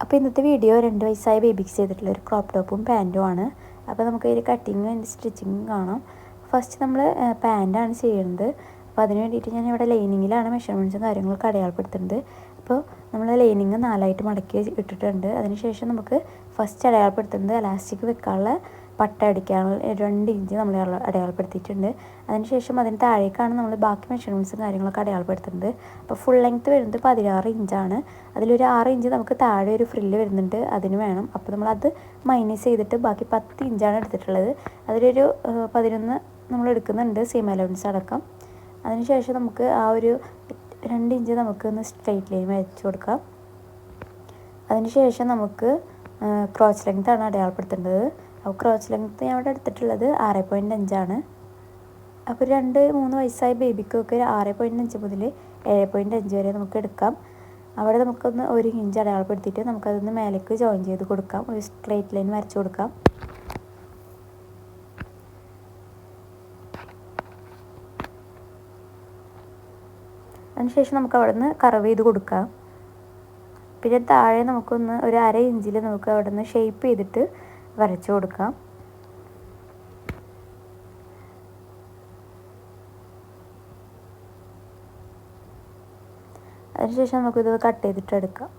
അപ്പോൾ ഇന്നത്തെ വീഡിയോ 2 വയസ്സായ ബേബിക്ക് ചെയ്തിട്ടുള്ള ഒരു ക്രോപ്പ് ടോപ്പും പാൻറ്റും ആണ്. അപ്പോൾ നമുക്ക് ഇതിൽ കട്ടിങ്ങും അതിൻ്റെ സ്റ്റിച്ചിങ്ങും കാണാം. ഫസ്റ്റ് നമ്മൾ പാൻറ്റാണ് ചെയ്യുന്നത്. അപ്പോൾ അതിന് വേണ്ടിയിട്ട് ഞാൻ ഇവിടെ ലൈനിങ്ങിലാണ് മെഷർമെൻറ്റ്സും കാര്യങ്ങളൊക്കെ അടയാളപ്പെടുത്തുന്നത്. അപ്പോൾ നമ്മൾ ലൈനിങ് 4ആയിട്ട് മടക്കി ഇട്ടിട്ടുണ്ട്. അതിനുശേഷം നമുക്ക് ഫസ്റ്റ് അടയാളപ്പെടുത്തുന്നത് എലാസ്റ്റിക് വെക്കാനുള്ള പട്ട അടിക്കാനുള്ള 2 ഇഞ്ച് നമ്മൾ അടയാളപ്പെടുത്തിയിട്ടുണ്ട്. അതിനുശേഷം അതിന് താഴേക്കാണ് നമ്മൾ ബാക്കി മെഷർമെൻറ്റ്സും കാര്യങ്ങളൊക്കെ അടയാളപ്പെടുത്തുന്നത്. അപ്പോൾ ഫുൾ ലെങ്ത്ത് വരുന്നത് 16 ഇഞ്ചാണ്. അതിലൊരു 6 ഇഞ്ച് നമുക്ക് താഴെ ഒരു ഫ്രില്ല് വരുന്നുണ്ട്, അതിന് വേണം. അപ്പോൾ നമ്മളത് മൈനസ് ചെയ്തിട്ട് ബാക്കി 10 ഇഞ്ചാണ് എടുത്തിട്ടുള്ളത്. അതിലൊരു 11 നമ്മൾ എടുക്കുന്നുണ്ട് സീം അലവൻസ് അടക്കം. അതിനുശേഷം നമുക്ക് ആ ഒരു 2 ഇഞ്ച് നമുക്കൊന്ന് സ്ട്രെയിറ്റ് ലൈൻ വരച്ച് കൊടുക്കാം. അതിനുശേഷം നമുക്ക് ക്രോച്ച് ലെങ്ത്താണ് അടയാളപ്പെടുത്തേണ്ടത്. അപ്പോൾ ക്രോച്ച് ലെങ്ത്ത് ഞാൻ ഇവിടെ എടുത്തിട്ടുള്ളത് 6.5 ആണ്. അപ്പോൾ 2-3 വയസ്സായ ബേബിക്കൊക്കെ 6.5 മുതൽ 7.5 വരെ നമുക്ക് എടുക്കാം. അവിടെ നമുക്കൊന്ന് 1 ഇഞ്ച് അടയാളപ്പെടുത്തിയിട്ട് നമുക്കതൊന്ന് മേലേക്ക് ജോയിൻ ചെയ്ത് കൊടുക്കാം. ഒരു സ്ട്രെയിറ്റ് ലൈൻ വരച്ച് കൊടുക്കാം. അതിനുശേഷം നമുക്ക് അവിടെ നിന്ന് കർവ് ചെയ്ത് കൊടുക്കാം. പിന്നെ താഴെ നമുക്കൊന്ന് ഒരു 1/2 ഇഞ്ചിൽ നമുക്ക് അവിടെ നിന്ന് ഷേപ്പ് ചെയ്തിട്ട് വരച്ചു കൊടുക്കാം. അതിനുശേഷം നമുക്കിത് കട്ട് ചെയ്തിട്ട് എടുക്കാം.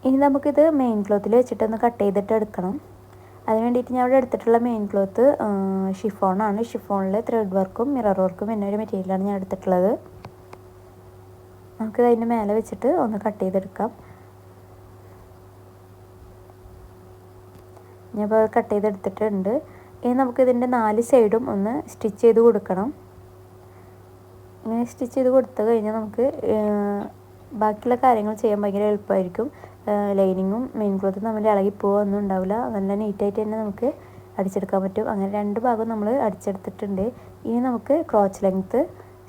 ഇനി നമുക്കിത് മെയിൻ ക്ലോത്തിൽ വെച്ചിട്ടൊന്ന് കട്ട് ചെയ്തിട്ട് എടുക്കണം. അതിന് വേണ്ടിയിട്ട് ഞാൻ ഇവിടെ എടുത്തിട്ടുള്ള മെയിൻ ക്ലോത്ത് ഷിഫോണാണ്. ഷിഫോണിൽ ത്രെഡ് വർക്കും മിറർ വർക്കും എന്നൊരു മെറ്റീരിയലാണ് ഞാൻ എടുത്തിട്ടുള്ളത്. നമുക്കിത് അതിൻ്റെ മേലെ വെച്ചിട്ട് ഒന്ന് കട്ട് ചെയ്തെടുക്കാം. ഞാനിപ്പോൾ കട്ട് ചെയ്തെടുത്തിട്ടുണ്ട്. ഇനി നമുക്കിതിൻ്റെ 4 സൈഡും ഒന്ന് സ്റ്റിച്ച് ചെയ്ത് കൊടുക്കണം. ഇങ്ങനെ സ്റ്റിച്ച് ചെയ്ത് കൊടുത്തു കഴിഞ്ഞാൽ നമുക്ക് ബാക്കിയുള്ള കാര്യങ്ങൾ ചെയ്യാൻ ഭയങ്കര എളുപ്പമായിരിക്കും. ലൈനിങ്ങും മെയിൻ ക്ലോത്തും തമ്മിൽ ഇളകിപ്പോവൊന്നും ഉണ്ടാവില്ല. നല്ല നീറ്റായിട്ട് തന്നെ നമുക്ക് അടിച്ചെടുക്കാൻ പറ്റും. അങ്ങനെ 2 ഭാഗം നമ്മൾ അടിച്ചെടുത്തിട്ടുണ്ട്. ഇനി നമുക്ക് ക്രോച്ച് ലെങ്ത്ത്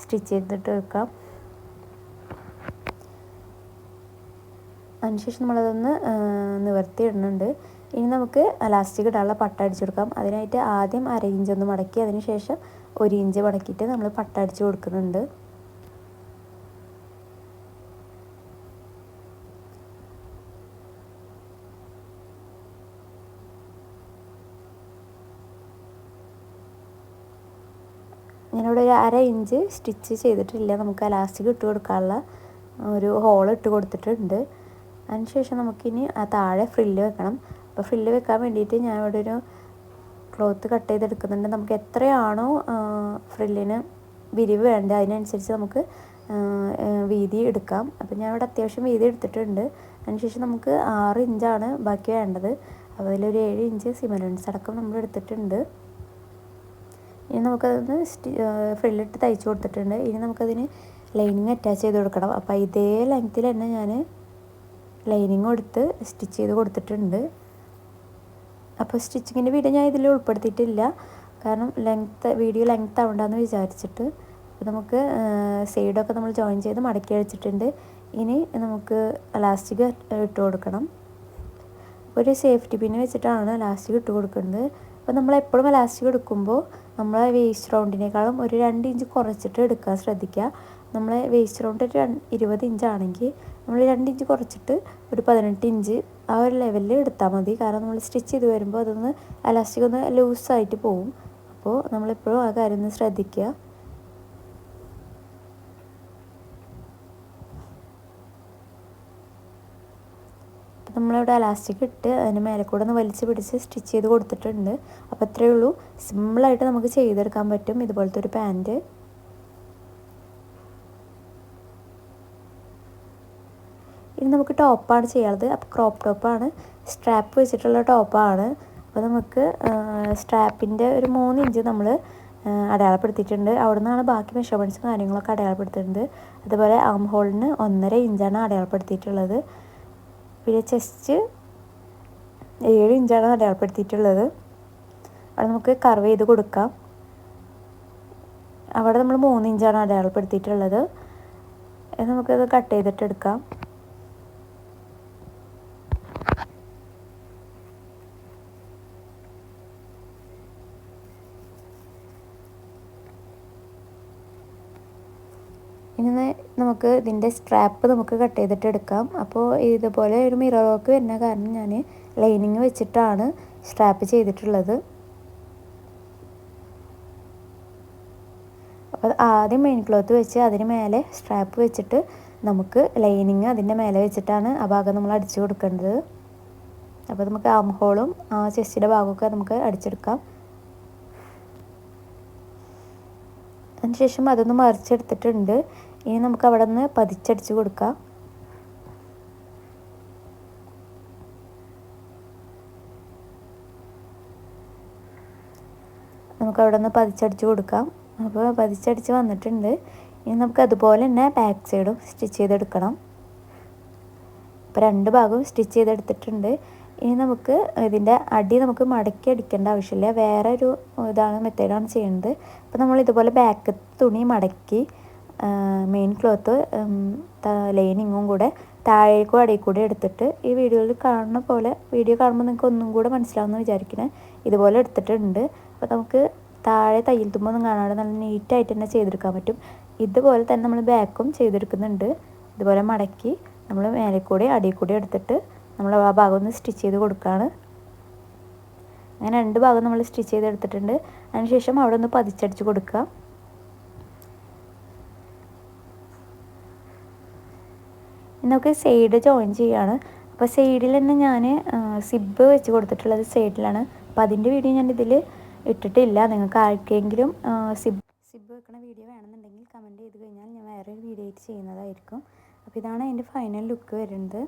സ്റ്റിച്ച് ചെയ്തിട്ട് എടുക്കാം. അതിനുശേഷം നമ്മളതൊന്ന് നിവർത്തി ഇടുന്നുണ്ട്. ഇനി നമുക്ക് എലാസ്റ്റിക് ഇടാനുള്ള പട്ട അടിച്ചെടുക്കാം. അതിനായിട്ട് ആദ്യം 1/2 ഇഞ്ച് ഒന്ന് മടക്കി അതിനുശേഷം 1 ഇഞ്ച് മടക്കിയിട്ട് നമ്മൾ പട്ട അടിച്ച് കൊടുക്കുന്നുണ്ട്. ഞാനിവിടെ ഒരു 1/2 ഇഞ്ച് സ്റ്റിച്ച് ചെയ്തിട്ടില്ല. നമുക്ക് എലാസ്റ്റിക് ഇട്ട് കൊടുക്കാനുള്ള ഒരു ഹോൾ ഇട്ട് കൊടുത്തിട്ടുണ്ട്. അതിനുശേഷം നമുക്കിനി ആ താഴെ ഫ്രില്ല് വെക്കണം. അപ്പോൾ ഫ്രില്ല് വെക്കാൻ വേണ്ടിയിട്ട് ഞാൻ ഇവിടെ ഒരു ക്ലോത്ത് കട്ട് ചെയ്തെടുക്കുന്നുണ്ട്. നമുക്ക് എത്രയാണോ ഫ്രില്ലിന് വിരിവ് വേണ്ടത് അതിനനുസരിച്ച് നമുക്ക് വീതി എടുക്കാം. അപ്പോൾ ഞാൻ ഇവിടെ അത്യാവശ്യം വീതി എടുത്തിട്ടുണ്ട്. അതിനുശേഷം നമുക്ക് 6 ഇഞ്ചാണ് ബാക്കി വേണ്ടത്. അപ്പോൾ അതിലൊരു 7 ഇഞ്ച് സിമലൻസ് അടക്കം നമ്മൾ എടുത്തിട്ടുണ്ട്. ഇനി നമുക്കതൊന്ന് ഫ്രില്ലിട്ട് തയ്ച്ച് കൊടുത്തിട്ടുണ്ട്. ഇനി നമുക്കതിന് ലൈനിങ് അറ്റാച്ച് ചെയ്ത് കൊടുക്കണം. അപ്പോൾ ഇതേ ലെങ്ത്തിൽ തന്നെ ഞാൻ ലൈനിങ് കൊടുത്ത് സ്റ്റിച്ച് ചെയ്ത് കൊടുത്തിട്ടുണ്ട്. അപ്പോൾ സ്റ്റിച്ചിങ്ങിൻ്റെ വീഡിയോ ഞാൻ ഇതിൽ ഉൾപ്പെടുത്തിയിട്ടില്ല, കാരണം വീഡിയോ ലെങ്ത്ത് ആവണ്ടെന്ന് വിചാരിച്ചിട്ട്. അപ്പോൾ നമുക്ക് സൈഡൊക്കെ നമ്മൾ ജോയിൻ ചെയ്ത് മടക്കി അടിച്ചിട്ടുണ്ട്. ഇനി നമുക്ക് എലാസ്റ്റിക് ഇട്ട് കൊടുക്കണം. ഒരു സേഫ്റ്റി പിൻ വെച്ചിട്ടാണ് എലാസ്റ്റിക് ഇട്ട് കൊടുക്കുന്നത്. അപ്പോൾ നമ്മളെപ്പോഴും എലാസ്റ്റിക് എടുക്കുമ്പോൾ നമ്മളെ വേസ്റ്റ് റൗണ്ടിനേക്കാളും ഒരു 2 ഇഞ്ച് കുറച്ചിട്ട് എടുക്കാൻ ശ്രദ്ധിക്കുക. നമ്മളെ വേസ്റ്റ് റൗണ്ട് ഒരു 20 ഇഞ്ചാണെങ്കിൽ നമ്മൾ 2 ഇഞ്ച് കുറച്ചിട്ട് ഒരു 18 ഇഞ്ച് ആ ഒരു ലെവലിൽ എടുത്താൽ മതി. കാരണം നമ്മൾ സ്റ്റിച്ച് ചെയ്ത് വരുമ്പോൾ അതൊന്ന് എലാസ്റ്റിക് ഒന്ന് ലൂസായിട്ട് പോവും. അപ്പോൾ നമ്മളെപ്പോഴും ആ കാര്യം ഒന്ന് ശ്രദ്ധിക്കുക. നമ്മളിവിടെ എലാസ്റ്റിക് ഇട്ട് അതിന് മേലെ കൂടെ ഒന്ന് വലിച്ച് പിടിച്ച് സ്റ്റിച്ച് ചെയ്ത് കൊടുത്തിട്ടുണ്ട്. അപ്പോൾ അത്രയേ ഉള്ളൂ. സിമ്പിളായിട്ട് നമുക്ക് ചെയ്തെടുക്കാൻ പറ്റും ഇതുപോലത്തെ ഒരു പാൻറ്റ്. ഇനി നമുക്ക് ടോപ്പാണ് ചെയ്യാനുള്ളത്. അപ്പോൾ ക്രോപ്പ് ടോപ്പാണ്, സ്ട്രാപ്പ് വെച്ചിട്ടുള്ള ടോപ്പാണ്. അപ്പോൾ നമുക്ക് സ്ട്രാപ്പിൻ്റെ ഒരു 3 ഇഞ്ച് നമ്മൾ അടയാളപ്പെടുത്തിയിട്ടുണ്ട്. അവിടെ നിന്നാണ് ബാക്കി മെഷർമെൻറ്റ്സും കാര്യങ്ങളൊക്കെ അടയാളപ്പെടുത്തുന്നത്. അതുപോലെ ആം ഹോളിന് 1.5 ഇഞ്ചാണ് അടയാളപ്പെടുത്തിയിട്ടുള്ളത്. പിന്നെ ചെസ്റ്റ് 7 ഇഞ്ചാണ് അടയാളപ്പെടുത്തിയിട്ടുള്ളത്. അവിടെ നമുക്ക് കർവ് ചെയ്ത് കൊടുക്കാം. അവിടെ നമ്മൾ 3 ഇഞ്ചാണ് അടയാളപ്പെടുത്തിയിട്ടുള്ളത്. നമുക്കത് കട്ട് ചെയ്തിട്ട് എടുക്കാം. ഇനി നമുക്ക് ഇതിൻ്റെ സ്ട്രാപ്പ് നമുക്ക് കട്ട് ചെയ്തിട്ട് എടുക്കാം. അപ്പോൾ ഇതുപോലെ ഒരു മിറർ വർക്ക് വരുന്ന കാരണം ഞാൻ ലൈനിങ് വെച്ചിട്ടാണ് സ്ട്രാപ്പ് ചെയ്തിട്ടുള്ളത്. അപ്പോൾ ആദ്യം മെയിൻ ക്ലോത്ത് വെച്ച് അതിന് മേലെ സ്ട്രാപ്പ് വെച്ചിട്ട് നമുക്ക് ലൈനിങ് അതിൻ്റെ മേലെ വെച്ചിട്ടാണ് ആ ഭാഗം നമ്മൾ അടിച്ചു കൊടുക്കേണ്ടത്. അപ്പോൾ നമുക്ക് ആം ഹോളും ചെസ്റ്റിൻ്റെ ഭാഗമൊക്കെ നമുക്ക് അടിച്ചെടുക്കാം. അതിനുശേഷം അതൊന്ന് മറിച്ചെടുത്തിട്ടുണ്ട്. ഇനി നമുക്ക് അവിടെ നിന്ന് പതിച്ചടിച്ച് കൊടുക്കാം. നമുക്ക് അവിടെ നിന്ന് പതിച്ചടിച്ച് കൊടുക്കാം. അപ്പോൾ പതിച്ചടിച്ച് വന്നിട്ടുണ്ട്. ഇനി നമുക്ക് അതുപോലെ തന്നെ ബാക്ക് സൈഡും സ്റ്റിച്ച് ചെയ്തെടുക്കണം. ഇപ്പോൾ രണ്ട് ഭാഗവും സ്റ്റിച്ച് ചെയ്തെടുത്തിട്ടുണ്ട്. ഇനി നമുക്ക് ഇതിൻ്റെ അടി നമുക്ക് മടക്കി അടിക്കേണ്ട ആവശ്യമില്ല, വേറെ ഒരു മെത്തേഡാണ് ചെയ്യുന്നത്. അപ്പോൾ നമ്മൾ ഇതുപോലെ ബാക്ക് തുണി മടക്കി മെയിൻ ക്ലോത്ത് ലൈനിങ്ങും കൂടെ താഴേക്കും അടിയിൽ കൂടെ എടുത്തിട്ട് ഈ വീഡിയോയിൽ കാണുന്ന പോലെ, വീഡിയോ കാണുമ്പോൾ നിങ്ങൾക്ക് ഒന്നും കൂടെ മനസ്സിലാവുമെന്ന് വിചാരിക്കണേ, ഇതുപോലെ എടുത്തിട്ടുണ്ട്. അപ്പോൾ നമുക്ക് താഴെ തയ്യൽ തുമ്പൊന്നും കാണാതെ നല്ല നീറ്റായിട്ട് തന്നെ ചെയ്തെടുക്കാൻ പറ്റും. ഇതുപോലെ തന്നെ നമ്മൾ ബാക്കും ചെയ്തെടുക്കുന്നുണ്ട്. ഇതുപോലെ മടക്കി നമ്മൾ മേലെ കൂടെ അടിയിൽ കൂടെ എടുത്തിട്ട് നമ്മൾ ആ ഭാഗം ഒന്ന് സ്റ്റിച്ച് ചെയ്ത് കൊടുക്കുകയാണ്. അങ്ങനെ രണ്ട് ഭാഗം നമ്മൾ സ്റ്റിച്ച് ചെയ്തെടുത്തിട്ടുണ്ട്. അതിനുശേഷം അവിടെ ഒന്ന് പതിച്ചടിച്ച് കൊടുക്കുക. നമുക്ക് സൈഡ് ജോയിൻ ചെയ്യുകയാണ്. അപ്പോൾ സൈഡിൽ തന്നെ ഞാൻ സിബ് വെച്ച് കൊടുത്തിട്ടുള്ളത് സൈഡിലാണ്. അപ്പോൾ അതിൻ്റെ വീഡിയോ ഞാൻ ഇതിൽ ഇട്ടിട്ടില്ല. നിങ്ങൾക്ക് ആർക്കെങ്കിലും സിബ് വെക്കണ വീഡിയോ വേണമെന്നുണ്ടെങ്കിൽ കമൻറ്റ് ചെയ്ത് കഴിഞ്ഞാൽ ഞാൻ വേറൊരു വീഡിയോ ആയിട്ട് ചെയ്യുന്നതായിരിക്കും. അപ്പോൾ ഇതാണ് അതിൻ്റെ ഫൈനൽ ലുക്ക് വരുന്നത്.